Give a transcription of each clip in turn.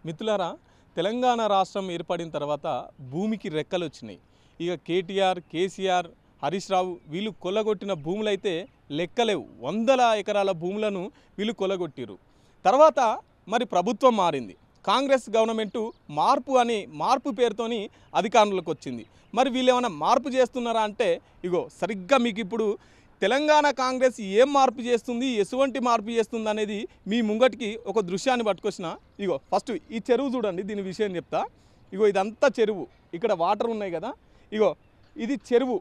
మిత్రులారా, తెలంగాణ రాష్ట్రం ఏర్పడిన తర్వాత భూమికి రెక్కలు వచ్చినాయి. ఇక కేటీఆర్, కేసీఆర్, హరీష్ రావు వీళ్ళు కొల్లగొట్టిన భూములైతే లెక్కలేవు. వందల ఎకరాల భూములను వీళ్ళు కొల్లగొట్టిరు. తర్వాత మరి ప్రభుత్వం మారింది. కాంగ్రెస్ గవర్నమెంటు మార్పు పేరుతోని అధికారంలోకి వచ్చింది. మరి వీళ్ళు ఏమైనా మార్పు చేస్తున్నారా అంటే ఇగో సరిగ్గా మీకు ఇప్పుడు తెలంగాణ కాంగ్రెస్ ఏం మార్పు చేస్తుంది, ఎటువంటి మార్పు చేస్తుంది అనేది మీ ముంగటికి ఒక దృశ్యాన్ని పట్టుకొచ్చిన. ఇగో ఫస్ట్ ఈ చెరువు చూడండి, దీని విషయం చెప్తా. ఇగో ఇదంతా చెరువు, ఇక్కడ వాటర్ ఉన్నాయి కదా. ఇగో ఇది చెరువు.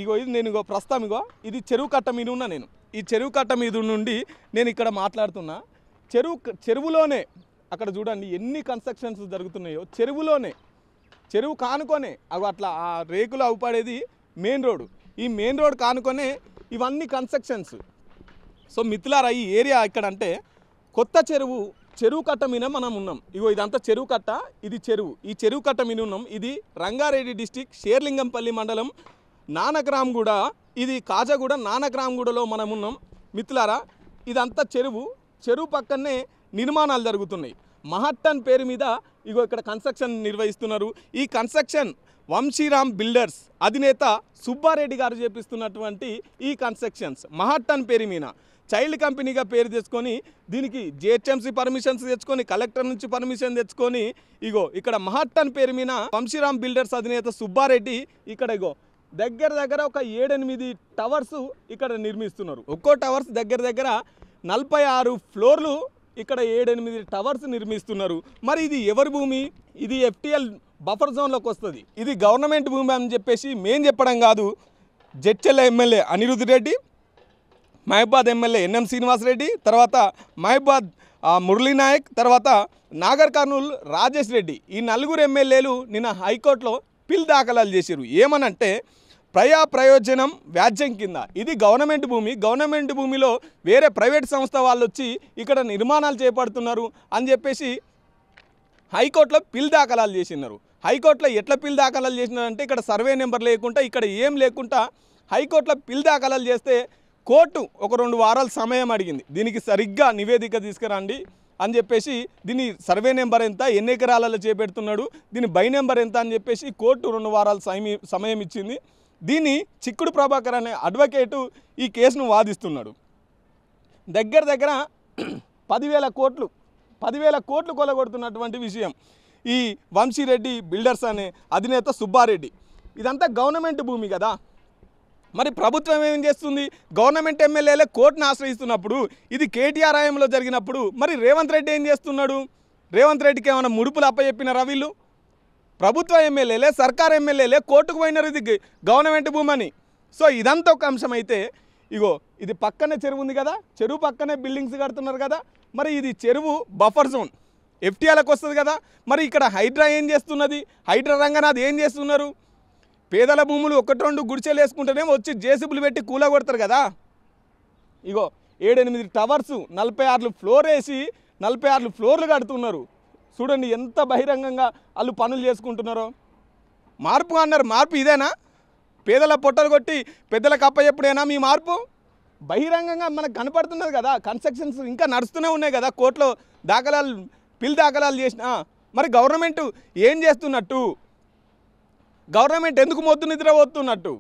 ఇది నేను ప్రస్తుతం ఇది చెరువు కట్ట మీద ఉన్నా. నేను ఈ చెరువు కట్ట మీద నుండి నేను ఇక్కడ మాట్లాడుతున్నా. చెరువులోనే అక్కడ చూడండి ఎన్ని కన్స్ట్రక్షన్స్ జరుగుతున్నాయో. చెరువు కానుకొనే అట్లా ఆ రేకులు అవుపడేది మెయిన్ రోడ్డు. ఈ మెయిన్ రోడ్ కానుకొనే ఇవన్నీ కన్స్ట్రక్షన్స్. సో మిత్రులారా, ఈ ఏరియా ఇక్కడ అంటే కొత్త చెరువు కట్ట మీద మనం ఉన్నాం. ఇగో ఇదంతా చెరువు కట్ట, ఇది చెరువు. ఈ చెరువు కట్ట మీద ఉన్నాం. ఇది రంగారెడ్డి డిస్టిక్ షేర్లింగంపల్లి మండలం నానక్రామ్గూడ, ఇది కాజగూడ నానక్రామ్గూడలో మనం ఉన్నాం. మిత్రులారా, ఇదంతా చెరువు పక్కనే నిర్మాణాలు జరుగుతున్నాయి. మహట్టన్ పేరు మీద ఇగో ఇక్కడ కన్స్ట్రక్షన్ నిర్వహిస్తున్నారు. ఈ కన్స్ట్రక్షన్ వంశీరామ్ బిల్డర్స్ అధినేత సుబ్బారెడ్డి గారు చేపిస్తున్నటువంటి ఈ కన్స్ట్రక్షన్స్ మహట్టన్ పేరు మీద చైల్డ్ కంపెనీగా పేరు తెచ్చుకొని, దీనికి జిహెచ్ఎంసీ పర్మిషన్స్ తెచ్చుకొని, కలెక్టర్ నుంచి పర్మిషన్ తెచ్చుకొని, ఇక్కడ మహట్టన్ పేరు మీద వంశీరామ్ బిల్డర్స్ అధినేత సుబ్బారెడ్డి ఇక్కడ దగ్గర ఒక 7-8 టవర్స్ ఇక్కడ నిర్మిస్తున్నారు. ఒక్కో టవర్స్ దగ్గర 46 ఫ్లోర్లు, ఇక్కడ 7-8 టవర్స్ నిర్మిస్తున్నారు. మరి ఇది ఎవరి భూమి? ఇది FTL బఫర్ జోన్లోకి వస్తుంది. ఇది గవర్నమెంట్ భూమి అని చెప్పేసి మేం చెప్పడం కాదు. జడ్చర్ల ఎమ్మెల్యే అనిరుద్ రెడ్డి, మహబాద్ ఎమ్మెల్యే NM శ్రీనివాసరెడ్డి, తర్వాత మహబాద్ మురళీ నాయక్, తర్వాత నాగర్ కర్నూల్ రాజేష్ రెడ్డి, ఈ 4 ఎమ్మెల్యేలు నిన్న హైకోర్టులో పిల్ దాఖలాలు చేశారు. ఏమనంటే ప్రయోజనం వ్యాజ్యం కింద ఇది గవర్నమెంట్ భూమిలో వేరే ప్రైవేట్ సంస్థ వాళ్ళు వచ్చి ఇక్కడ నిర్మాణాలు చేపడుతున్నారు అని చెప్పేసి హైకోర్టులో పిల్ దాఖలాలు చేసినారు. హైకోర్టులో ఎట్లా పిల్ దాఖలాలు చేసినారంటే ఇక్కడ సర్వే నెంబర్ లేకుండా, ఇక్కడ ఏం లేకుండా హైకోర్టులో పిల్ దాఖలాలు చేస్తే కోర్టు ఒక 2 వారాల సమయం అడిగింది. దీనికి సరిగ్గా నివేదిక తీసుకురండి అని చెప్పేసి, దీని సర్వే నెంబర్ ఎంత, ఎన్ని ఎకరాలలో చేపెడుతున్నాడు, దీని బై నెంబర్ ఎంత అని చెప్పేసి కోర్టు 2 వారాల సమయం ఇచ్చింది. దీన్ని చిక్కుడు ప్రభాకర్ అనే అడ్వకేటు ఈ కేసును వాదిస్తున్నాడు. దగ్గర 10,000 కోట్లు కొలగొడుతున్నటువంటి విషయం ఈ వంశీరెడ్డి బిల్డర్స్ అనే అధినేత సుబ్బారెడ్డి. ఇదంతా గవర్నమెంట్ భూమి కదా. మరి ప్రభుత్వం ఏం చేస్తుంది? గవర్నమెంట్ ఎమ్మెల్యేలే కోర్టును ఆశ్రయిస్తున్నప్పుడు, ఇది కేటీఆర్ హయాంలో జరిగినప్పుడు మరి రేవంత్ రెడ్డి ఏం చేస్తున్నాడు? రేవంత్ రెడ్డికి ఏమైనా ముడుపులు అప్పచెప్పినారా వీళ్ళు? ప్రభుత్వ ఎమ్మెల్యేలే, సర్కార్ ఎమ్మెల్యేలే కోర్టుకు పోయినారు ఇది గవర్నమెంట్ భూమి అని. సో ఇదంతా ఒక అంశం అయితే, ఇది పక్కనే చెరువు ఉంది కదా, చెరువు పక్కనే బిల్డింగ్స్ కడుతున్నారు కదా. మరి ఇది చెరువు బఫర్ జోన్ FTLకి వస్తుంది కదా. మరి ఇక్కడ హైడ్రా ఏం చేస్తున్నది? హైడ్రా రంగనాథ్ ఏం చేస్తున్నారు? పేదల భూములు 1-2 గుడిచెలు వేసుకుంటేనే వచ్చి జేసీబీలు పెట్టి కూలగొడతారు కదా. 7-8 టవర్స్ 46 ఫ్లోర్ వేసి 46 ఫ్లోర్లు కడుతున్నారు. చూడండి ఎంత బహిరంగంగా వాళ్ళు పనులు చేసుకుంటున్నారో. మార్పు అన్నారు, మార్పు ఇదేనా? పేదల పొట్టలు కొట్టి పెద్దలకు అప్పచెప్పుడేనా మీ మార్పు? బహిరంగంగా మనకు కనపడుతున్నది కదా. కన్స్ట్రక్షన్స్ ఇంకా నడుస్తూనే ఉన్నాయి కదా. కోర్టులో పిల్ దాఖలాలు చేసిన మరి గవర్నమెంట్ ఏం చేస్తున్నట్టు? గవర్నమెంట్ ఎందుకు మొద్దు నిద్రపోతున్నట్టు?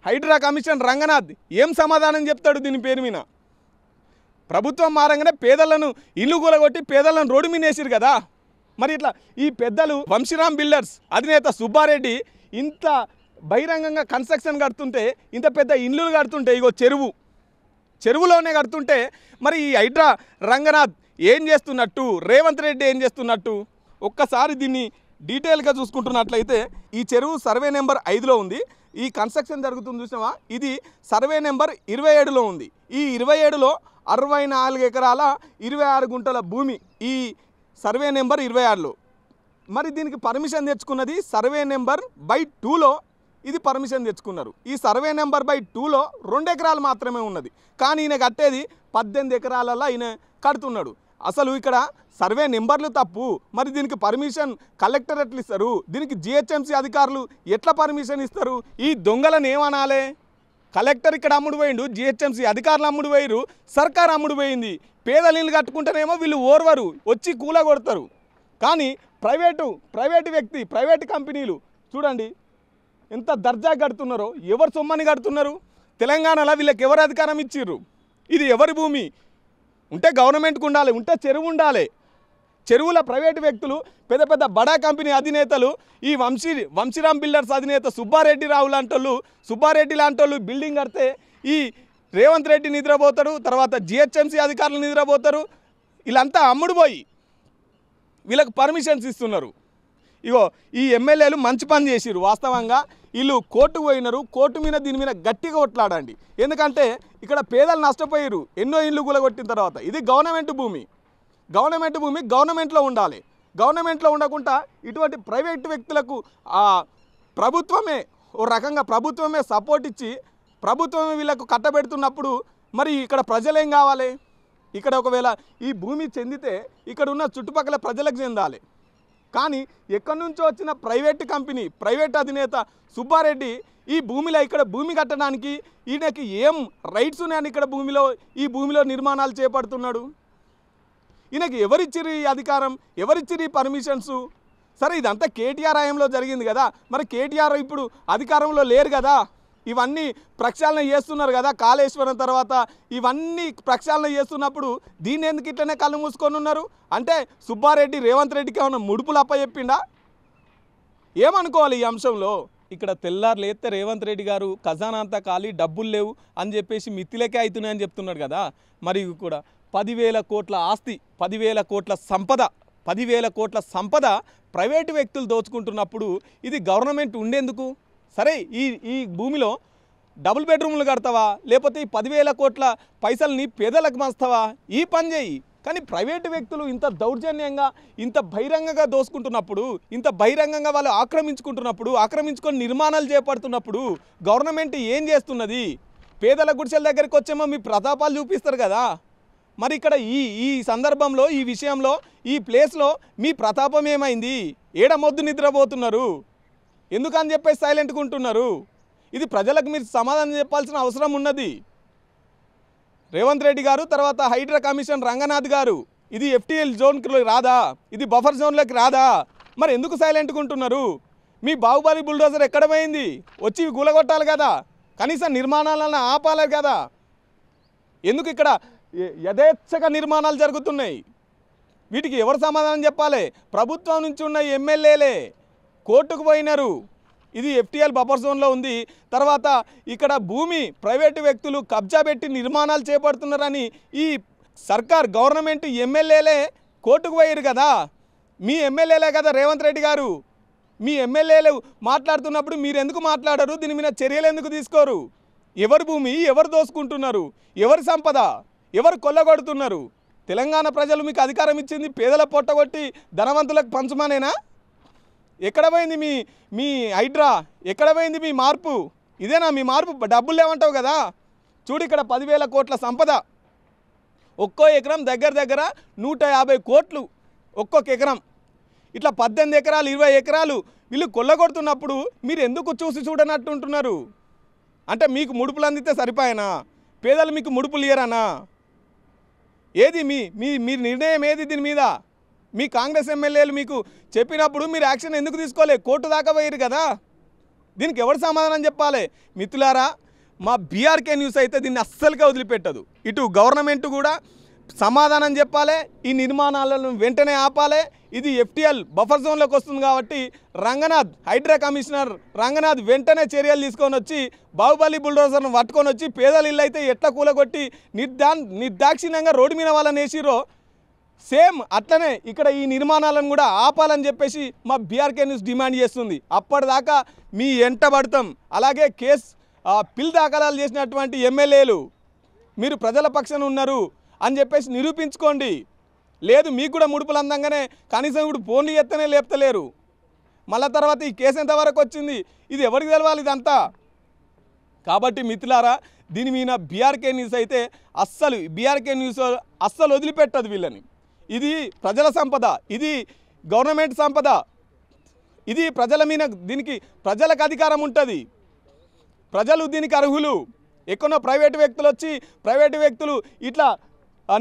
హైడ్రా కమిషన్ రంగనాథ్ ఏం సమాధానం చెప్తాడు దీని పేరు మీద? ప్రభుత్వం మారంగానే పేదలను ఇల్లు కూలగొట్టి పేదలను రోడ్డు మీద వేసిరు కదా. మరి ఇట్లా ఈ పెద్దలు వంశీరామ్ బిల్డర్స్ అధినేత సుబ్బారెడ్డి ఇంత బహిరంగంగా కన్స్ట్రక్షన్ కడుతుంటే, ఇంత పెద్ద ఇల్లు కడుతుంటే, చెరువులోనే కడుతుంటే, మరి ఈ హైడ్రా రంగనాథ్ ఏం చేస్తున్నట్టు? రేవంత్ రెడ్డి ఏం చేస్తున్నట్టు? ఒక్కసారి దీన్ని డీటెయిల్గా చూసుకుంటున్నట్లయితే ఈ చెరువు సర్వే నెంబర్ 5లో ఉంది. ఈ కన్స్ట్రక్షన్ జరుగుతుంది చూసినావా, ఇది సర్వే నెంబర్ 27లో ఉంది. ఈ 27లో 64 ఎకరాల 26 గుంటల భూమి ఈ సర్వే నెంబర్ 26లో. మరి దీనికి పర్మిషన్ తెచ్చుకున్నది సర్వే నెంబర్ బై 2లో ఇది పర్మిషన్ తెచ్చుకున్నారు. ఈ సర్వే నెంబర్ బై 2లో 2 ఎకరాలు మాత్రమే ఉన్నది. కానీ ఈయన కట్టేది 18 ఎకరాలలో ఈయన కడుతున్నాడు. అసలు ఇక్కడ సర్వే నెంబర్లు తప్పు. మరి దీనికి పర్మిషన్ కలెక్టర్ ఎట్లా ఇస్తారు? దీనికి GHMC అధికారులు ఎట్లా పర్మిషన్ ఇస్తారు? ఈ దొంగలను ఏమనాలి? కలెక్టర్ ఇక్కడ అమ్ముడు పోయిండు, జిహెచ్ఎంసీ అధికారులు అమ్ముడు పోయిరు, సర్కార్ అమ్ముడు పోయింది. పేదల ఇల్లు కట్టుకుంటేనేమో వీళ్ళు ఓర్వరు, వచ్చి కూల కొడతారు. కానీ ప్రైవేటు వ్యక్తి, ప్రైవేటు కంపెనీలు చూడండి ఎంత దర్జా కడుతున్నారో. ఎవరు సొమ్మని కడుతున్నారు? తెలంగాణలో వీళ్ళకి ఎవరు అధికారం ఇచ్చిర్రు? ఇది ఎవరి భూమి? ఉంటే గవర్నమెంట్కి ఉండాలి, ఉంటే చెరువు ఉండాలి. చెరువుల ప్రైవేటు వ్యక్తులు, పెద్ద పెద్ద బడా కంపెనీ అధినేతలు, ఈ వంశీరామ్ బిల్డర్స్ అధినేత సుబ్బారెడ్డి లాంటి వాళ్ళు బిల్డింగ్ కడితే ఈ రేవంత్ రెడ్డి నిద్రపోతాడు, తర్వాత జిహెచ్ఎంసీ అధికారులు నిద్రపోతారు. వీళ్ళంతా అమ్ముడు పోయి వీళ్ళకి పర్మిషన్స్ ఇస్తున్నారు. ఇగో ఈ ఎమ్మెల్యేలు మంచి పని చేసిరు. వాస్తవంగా వీళ్ళు కోర్టుకు పోయినారు. కోర్టు మీద దీని మీద గట్టిగా కొట్లాడండి. ఎందుకంటే ఇక్కడ పేదలు నష్టపోయారు ఎన్నో ఇళ్ళు కూలగొట్టిన తర్వాత. ఇది గవర్నమెంట్ భూమి గవర్నమెంట్లో ఉండాలి. గవర్నమెంట్లో ఉండకుండా ఇటువంటి ప్రైవేట్ వ్యక్తులకు ప్రభుత్వమే ఓ రకంగా ప్రభుత్వమే సపోర్ట్ ఇచ్చి ప్రభుత్వమే వీళ్ళకు కట్టబెడుతున్నప్పుడు మరి ఇక్కడ ప్రజలేం కావాలి? ఇక్కడ ఒకవేళ ఈ భూమి చెందితే ఇక్కడ ఉన్న చుట్టుపక్కల ప్రజలకు చెందాలి. కానీ ఎక్కడి నుంచో వచ్చిన ప్రైవేట్ కంపెనీ, ప్రైవేట్ అధినేత సుబ్బారెడ్డి ఇక్కడ భూమి కట్టడానికి ఈయనకి ఏం రైట్స్ ఉన్నాయని ఇక్కడ ఈ భూమిలో నిర్మాణాలు చేపడుతున్నాడు? ఈయనకి ఎవరిచ్చిరు ఈ అధికారం? ఎవరిచ్చిరు ఈ పర్మిషన్స్? సరే, ఇదంతా కేటీఆర్ హయాంలో జరిగింది కదా, మరి కేటీఆర్ ఇప్పుడు అధికారంలో లేరు కదా. ఇవన్నీ ప్రక్షాళన చేస్తున్నారు కదా కాళేశ్వరం తర్వాత. ఇవన్నీ ప్రక్షాళన చేస్తున్నప్పుడు దీన్ని ఎందుకు ఇట్లనే కళ్ళు మూసుకొని ఉన్నారు? అంటే సుబ్బారెడ్డి రేవంత్ రెడ్డికి ఏమన్నా ముడుపులు అప్పచెప్పిండా? ఏమనుకోవాలి ఈ అంశంలో? ఇక్కడ తెల్లారు లేస్తే రేవంత్ రెడ్డి గారు ఖజానా అంతా ఖాళీ, డబ్బులు లేవు అని చెప్పేసి మిత్తిలకే అవుతున్నాయని చెప్తున్నాడు కదా. మరి కూడా 10,000 కోట్ల ఆస్తి, 10,000 కోట్ల సంపద, 10,000 కోట్ల సంపద ప్రైవేటు వ్యక్తులు దోచుకుంటున్నప్పుడు ఇది గవర్నమెంట్ ఉండేందుకు? సరే, ఈ భూమిలో డబుల్ బెడ్రూమ్లు కడతావా, లేకపోతే ఈ 10,000 కోట్ల పైసల్ని పేదలకు పంచుతావా? ఈ పని చేయి. కానీ ప్రైవేటు వ్యక్తులు ఇంత దౌర్జన్యంగా, ఇంత బహిరంగంగా దోసుకుంటున్నప్పుడు, ఇంత బహిరంగంగా వాళ్ళు ఆక్రమించుకొని నిర్మాణాలు చేపడుతున్నప్పుడు గవర్నమెంట్ ఏం చేస్తున్నది? పేదల గుడిసెల దగ్గరికి వచ్చేమో మీ ప్రతాపాలు చూపిస్తారు కదా. మరి ఇక్కడ ఈ సందర్భంలో, ఈ విషయంలో, ఈ ప్లేస్లో మీ ప్రతాపం ఏమైంది? ఏడమొద్దు నిద్రపోతున్నారు? ఎందుకని చెప్పేసి సైలెంట్గా ఉంటున్నారు? ఇది ప్రజలకు మీరు సమాధానం చెప్పాల్సిన అవసరం ఉన్నది. రేవంత్ రెడ్డి గారు, తర్వాత హైడ్రా కమిషన్ రంగనాథ్ గారు, ఇది FTL జోన్కి రాదా? ఇది బఫర్ జోన్లోకి రాదా? మరి ఎందుకు సైలెంట్గా ఉంటున్నారు? మీ బాహుబలి బుల్డోజర్ ఎక్కడ పోయింది? వచ్చి కూలగొట్టాలి కదా, కనీసం నిర్మాణాలను ఆపాలి కదా. ఎందుకు ఇక్కడ యథేచ్ఛగా నిర్మాణాలు జరుగుతున్నాయి? వీటికి ఎవరు సమాధానం చెప్పాలి? ప్రభుత్వం నుంచి ఉన్న ఎమ్మెల్యేలే కోర్టుకు పోయినారు. ఇది FTL బఫర్ జోన్లో ఉంది. తర్వాత ఇక్కడ భూమి ప్రైవేటు వ్యక్తులు కబ్జా పెట్టి నిర్మాణాలు చేపడుతున్నారని ఈ సర్కార్ గవర్నమెంట్ ఎమ్మెల్యేలే కోర్టుకు పోయారు కదా. మీ ఎమ్మెల్యేలే కదా రేవంత్ రెడ్డి గారు. మీ ఎమ్మెల్యేలు మాట్లాడుతున్నప్పుడు మీరు ఎందుకు మాట్లాడరు? దీని మీద చర్యలు ఎందుకు తీసుకోరు? ఎవరి భూమి ఎవరు దోసుకుంటున్నారు? ఎవరి సంపద ఎవరు కొల్లగొడుతున్నారు? తెలంగాణ ప్రజలు మీకు అధికారం ఇచ్చింది పేదల పొట్టగొట్టి ధనవంతులకు పంచమనేనా? ఎక్కడ పోయింది మీ హైడ్రా? ఎక్కడ పోయింది మీ మార్పు? ఇదేనా మీ మార్పు? డబ్బులు లేవంటావు కదా. చూడు, ఇక్కడ 10,000 కోట్ల సంపద, ఒక్కో ఎకరం దగ్గర 150 కోట్లు ఒక్కొక్క ఎకరం. ఇట్లా 18 ఎకరాలు 20 ఎకరాలు వీళ్ళు కొల్లగొడుతున్నప్పుడు మీరు ఎందుకు చూసి చూడనట్టు ఉంటున్నారు? అంటే మీకు ముడుపులు అందితే సరిపోయేనా? పేదలు మీకు ముడుపులు ఇయ్యరానా? ఏది మీ నిర్ణయం ఏది దీని మీద? మీ కాంగ్రెస్ ఎమ్మెల్యేలు మీకు చెప్పినప్పుడు మీరు యాక్షన్ ఎందుకు తీసుకోలే? కోర్టు దాకా పోయారు కదా. దీనికి ఎవరు సమాధానం చెప్పాలి? మిత్రులారా, మా BRK న్యూస్ అయితే దీన్ని అస్సలుగా వదిలిపెట్టదు. ఇటు గవర్నమెంట్ కూడా సమాధానం చెప్పాలి, ఈ నిర్మాణాలను వెంటనే ఆపాలి. ఇది FTL బఫర్ జోన్లోకి వస్తుంది కాబట్టి హైడ్రా కమిషనర్ రంగనాథ్ వెంటనే చర్యలు తీసుకొని వచ్చి బాహుబలి బుల్డోజర్ను పట్టుకొని వచ్చి పేదల ఇల్లు అయితే ఎట్లా కూలగొట్టి నిర్దాక్షిణ్యంగా రోడ్డు మీద వాళ్ళని వేసిరో సేమ్ అట్లనే ఇక్కడ ఈ నిర్మాణాలను కూడా ఆపాలని చెప్పేసి మా BRK న్యూస్ డిమాండ్ చేస్తుంది. అప్పటిదాకా మీ ఎంట పడతాం. అలాగే పిల్ దాఖలాలు చేసినటువంటి ఎమ్మెల్యేలు మీరు ప్రజల పక్షాన ఉన్నారు అని చెప్పేసి నిరూపించుకోండి. లేదు, మీకు కూడా ముడుపులు అందంగానే కనీసం ఇప్పుడు ఫోన్లు ఎత్తనే లేపుతలేరు. మళ్ళా తర్వాత ఈ కేసు ఎంతవరకు వచ్చింది? ఇది ఎవరికి తెలవాలి ఇదంతా? కాబట్టి మిత్రులారా, దీని మీద BRK న్యూస్ అయితే BRK న్యూస్ అస్సలు వదిలిపెట్టదు వీళ్ళని. ఇది ప్రజల సంపద, ఇది గవర్నమెంట్ సంపద, ఇది ప్రజల మీద, దీనికి ప్రజలకు అధికారం ఉంటుంది, ప్రజలు దీనికి అర్హులు. ఎక్కడో ప్రైవేటు వ్యక్తులు ఇట్లా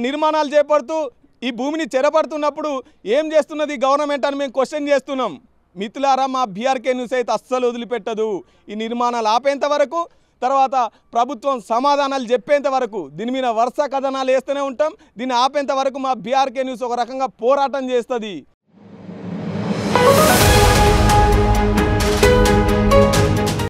నిర్మాణాలు చేపడుతూ ఈ భూమిని చెరపడుతున్నప్పుడు ఏం చేస్తున్నది గవర్నమెంట్ అని మేము క్వశ్చన్ చేస్తున్నాం. మిత్రులారా, మా బీఆర్కే న్యూస్ అయితే అస్సలు వదిలిపెట్టదు. ఈ నిర్మాణాలు ఆపేంత వరకు, తర్వాత ప్రభుత్వం సమాధానాలు చెప్పేంత వరకు దీని మీద వరుస కథనాలు వేస్తూనే ఉంటాం. దీన్ని ఆపేంత వరకు మా బీఆర్కే న్యూస్ ఒక రకంగా పోరాటం చేస్తుంది.